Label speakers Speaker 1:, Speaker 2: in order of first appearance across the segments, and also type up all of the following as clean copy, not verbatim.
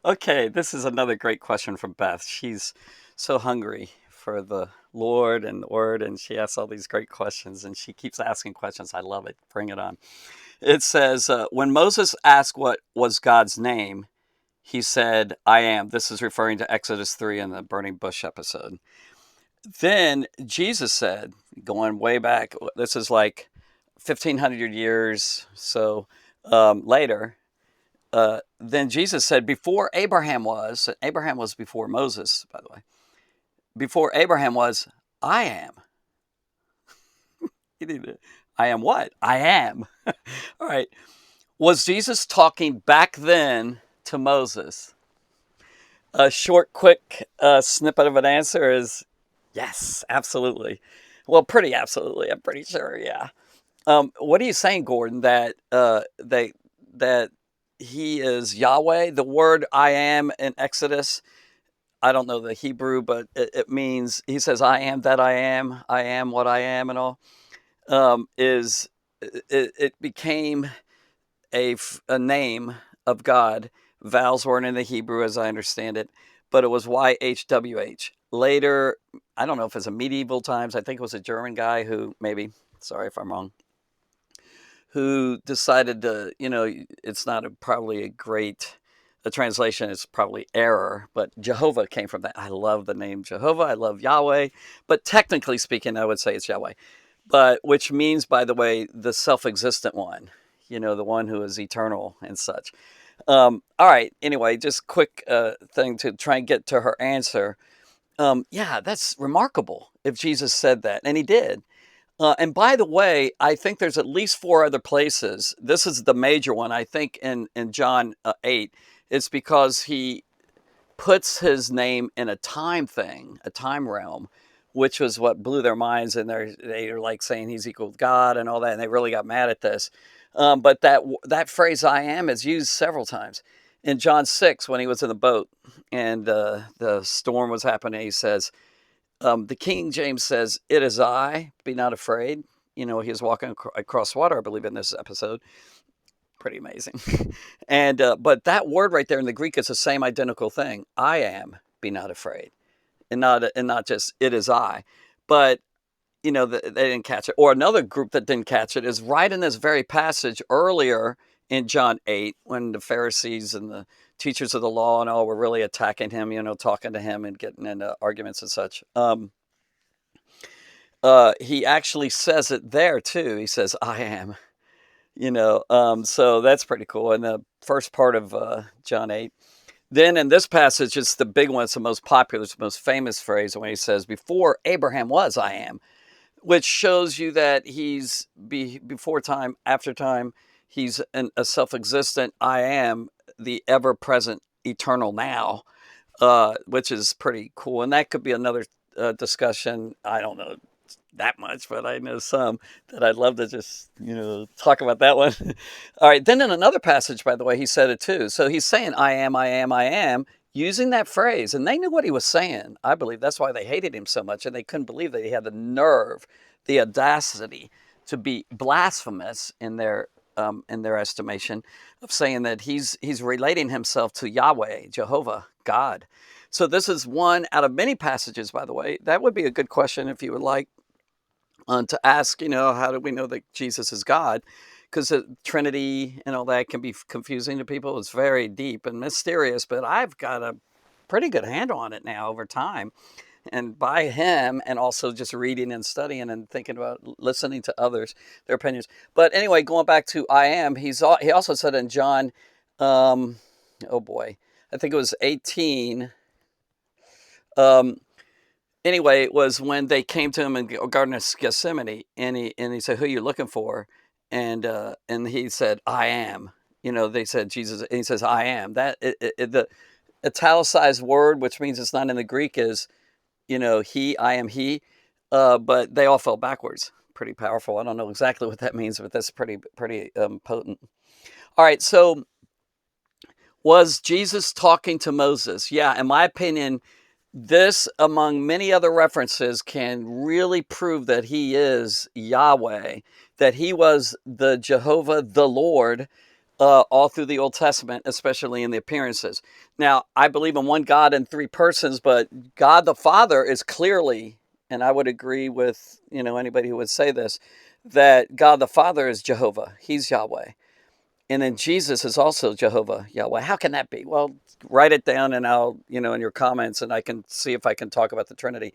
Speaker 1: Okay, this is another great question from Beth. She's so hungry for the Lord and the Word, and she asks all these great questions, and she keeps asking questions. I love it. Bring it on. It says, when Moses asked what was God's name, he said, I am. This is referring to Exodus 3 in the burning bush episode. Then Jesus said, going way back, this is like 1500 years so later. Then Jesus said, before Abraham was before Moses, by the way, before Abraham was, I am. I am what? I am. All right. Was Jesus talking back then to Moses? A short, quick snippet of an answer is yes, absolutely. Well, pretty absolutely. I'm pretty sure. Yeah. What are you saying, Gordon? That he is Yahweh. The word "I am" in Exodus. I don't know the Hebrew, but it means he says, "I am that I am what I am," and all. Is it became a name of God. Vowels weren't in the Hebrew, as I understand it, but it was YHWH. Later, I don't know if it's a medieval times. I think it was a German guy who maybe. Sorry if I'm wrong, who decided to, it's not probably a great, the translation is probably error, but Jehovah came from that. I love the name Jehovah. I love Yahweh, but technically speaking, I would say it's Yahweh, but which means, by the way, the self-existent one, the one who is eternal and such. All right. Anyway, just quick thing to try and get to her answer. Yeah, that's remarkable if Jesus said that, and he did. And by the way, I think there's at least four other places. This is the major one, I think, in John 8. It's because he puts his name in a time thing, a time realm, which was what blew their minds. And they're like saying he's equal with God and all that. And they really got mad at this. But that phrase "I am" is used several times. In John 6, when he was in the boat and the storm was happening, he says, the King James says, "It is I, be not afraid." He was walking across water, I believe, in this episode. Pretty amazing. And but that word right there in the Greek is the same identical thing. I am, be not afraid, and not just "it is I," but they didn't catch it. Or another group that didn't catch it is right in this very passage earlier in John 8, when the Pharisees and the teachers of the law and all were really attacking him, talking to him and getting into arguments and such. He actually says it there too. He says, "I am." So that's pretty cool. In the first part of John 8. Then in this passage, it's the big one. It's the most popular, it's the most famous phrase when he says, "Before Abraham was, I am," which shows you that he's before time, after time. He's a self-existent "I am," the ever-present, eternal now, which is pretty cool. And that could be another discussion. I don't know that much, but I know some that I'd love to just, talk about that one. All right. Then in another passage, by the way, he said it too. So he's saying, "I am, I am, I am," using that phrase. And they knew what he was saying. I believe that's why they hated him so much. And they couldn't believe that he had the nerve, the audacity to be blasphemous in their estimation of saying that he's relating himself to Yahweh, Jehovah, God. So this is one out of many passages, by the way. That would be a good question if you would like to ask, how do we know that Jesus is God? Because the Trinity and all that can be confusing to people. It's very deep and mysterious, but I've got a pretty good handle on it now over time. And by him, and also just reading and studying and thinking about listening to others, their opinions. But anyway, going back to "I am," he also said in John, oh boy, I think it was 18. Um, anyway, it was when they came to him in Garden of Gethsemane, and he said, "Who are you looking for?" And he said, "I am." They said Jesus, and he says, "I am." That the italicized word, which means it's not in the Greek, is he, I am he. But they all fell backwards. Pretty powerful. I don't know exactly what that means, but that's pretty potent. All right, so was Jesus talking to Moses? Yeah, in my opinion, this, among many other references, can really prove that he is Yahweh, that he was the Jehovah, the Lord, all through the Old Testament, especially in the appearances. Now, I believe in one God in three persons, but God the Father is clearly, and I would agree with anybody who would say this, that God the Father is Jehovah. He's Yahweh. And then Jesus is also Jehovah, Yahweh. How can that be? Well, write it down and I'll, in your comments, and I can see if I can talk about the Trinity.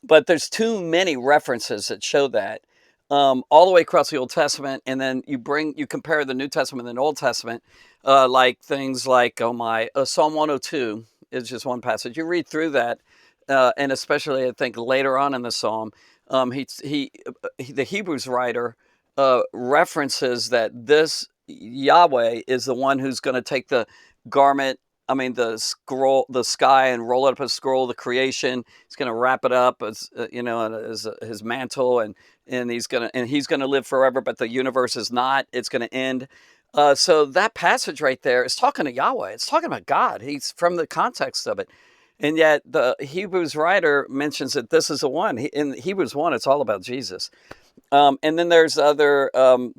Speaker 1: But there's too many references that show that all the way across the Old Testament, and then you compare the New Testament and the Old Testament, like things like Psalm 102 is just one passage. You read through that, and especially I think later on in the Psalm, the Hebrews writer references that this Yahweh is the one who's going to take the garment. I mean, the sky, and roll it up a scroll, the creation. He's going to wrap it up as as his mantle, and he's gonna live forever. But the universe is not; it's going to end. So that passage right there is talking to Yahweh. It's talking about God. He's from the context of it, and yet the Hebrews writer mentions that this is the one. In Hebrews 1, it's all about Jesus. And then there's other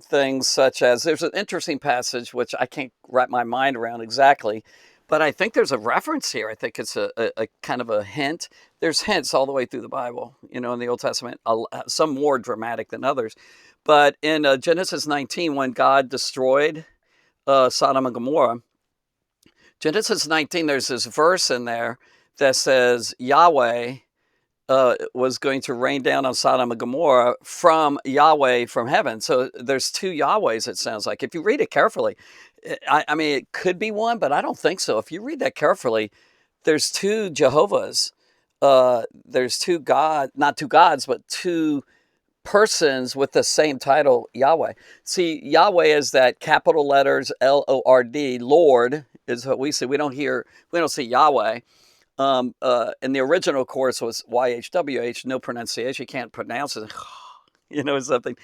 Speaker 1: things, such as there's an interesting passage which I can't wrap my mind around exactly, but I think there's a reference here. I think it's a kind of a hint. There's hints all the way through the Bible, in the Old Testament, some more dramatic than others. But in Genesis 19, when God destroyed Sodom and Gomorrah, Genesis 19, there's this verse in there that says Yahweh was going to rain down on Sodom and Gomorrah from Yahweh from heaven. So there's two Yahwehs, it sounds like. If you read it carefully, I mean, it could be one, but I don't think so. If you read that carefully, there's two Jehovahs. There's not two gods, but two persons with the same title, Yahweh. See, Yahweh is that capital letters Lord. Lord is what we see. We don't see Yahweh. And the original course was YHWH, no pronunciation. You can't pronounce it, something.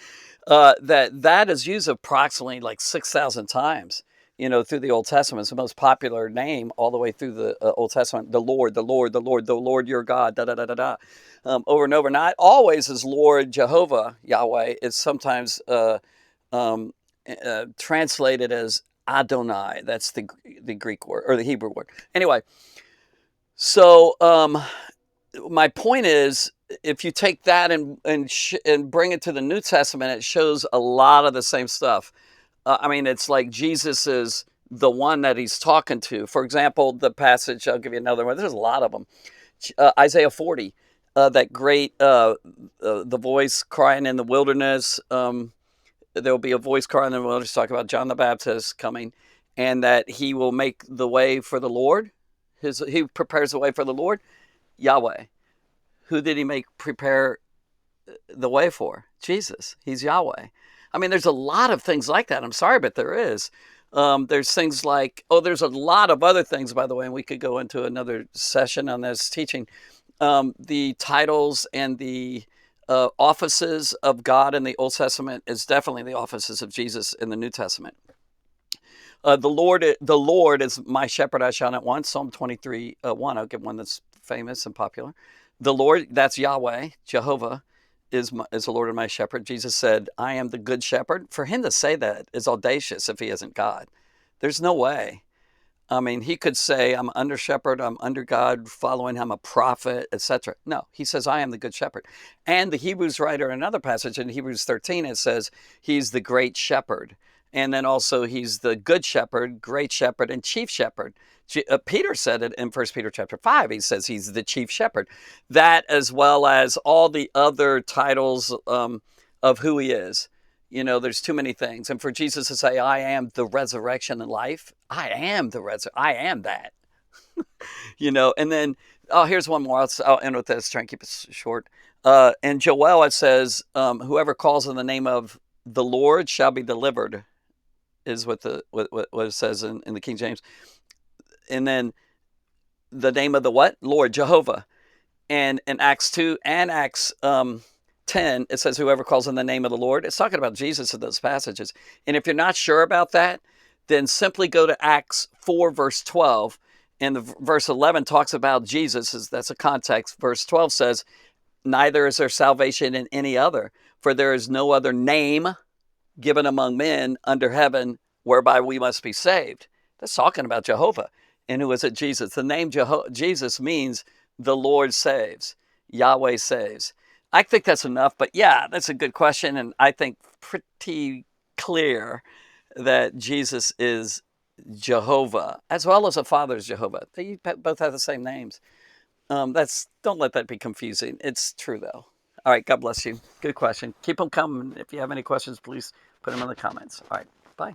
Speaker 1: That is used approximately like 6,000 times, through the Old Testament. It's the most popular name all the way through the Old Testament. The Lord, the Lord, the Lord, the Lord your God, da da da da da, over and over. Not always is Lord Jehovah, Yahweh. It's sometimes translated as Adonai. That's the Greek word, or the Hebrew word. Anyway. So my point is, if you take that and bring it to the New Testament, it shows a lot of the same stuff. I mean, it's like Jesus is the one that he's talking to. For example, the passage, I'll give you another one. There's a lot of them. Isaiah 40, that great, the voice crying in the wilderness. There will be a voice crying in the wilderness, talking about John the Baptist coming, and that he will make the way for the Lord. He prepares the way for the Lord, Yahweh. Who did he make prepare the way for? Jesus. He's Yahweh. I mean, there's a lot of things like that. I'm sorry, but there is. There's things like, there's a lot of other things, by the way, and we could go into another session on this teaching. The titles and the offices of God in the Old Testament is definitely the offices of Jesus in the New Testament. The Lord is my shepherd; I shall not want. Psalm 23, 1. I'll give one that's famous and popular. The Lord, that's Yahweh, Jehovah, is the Lord of my shepherd. Jesus said, "I am the good shepherd." For him to say that is audacious if he isn't God. There's no way. I mean, he could say, "I'm under shepherd, I'm under God, following him, a prophet, etc." No, he says, "I am the good shepherd." And the Hebrews writer, in another passage in Hebrews 13, it says he's the great shepherd. And then also he's the good shepherd, great shepherd, and chief shepherd. Peter said it in 1 Peter chapter 5. He says he's the chief shepherd. That, as well as all the other titles of who he is. There's too many things. And for Jesus to say, "I am the resurrection and life," I am I am that. And then, here's one more. I'll end with this, try and keep it short. In Joel, it says, whoever calls on the name of the Lord shall be delivered, is what it says in the King James. And then the name of the what? Lord, Jehovah. And in Acts 2 and Acts 10, it says whoever calls on the name of the Lord. It's talking about Jesus in those passages. And if you're not sure about that, then simply go to Acts 4, verse 12. And the verse 11 talks about Jesus. That's a context. Verse 12 says, "Neither is there salvation in any other, for there is no other name given among men under heaven whereby we must be saved. That's talking about Jehovah. And who is it? Jesus. The name Jesus means the Lord saves. Yahweh saves. I think that's enough, but yeah, that's a good question. And I think pretty clear that Jesus is Jehovah, as well as the Father is Jehovah. They both have the same names. Don't let that be confusing. It's true though. All right, God bless you. Good question. Keep them coming. If you have any questions, please put them in the comments. All right, bye.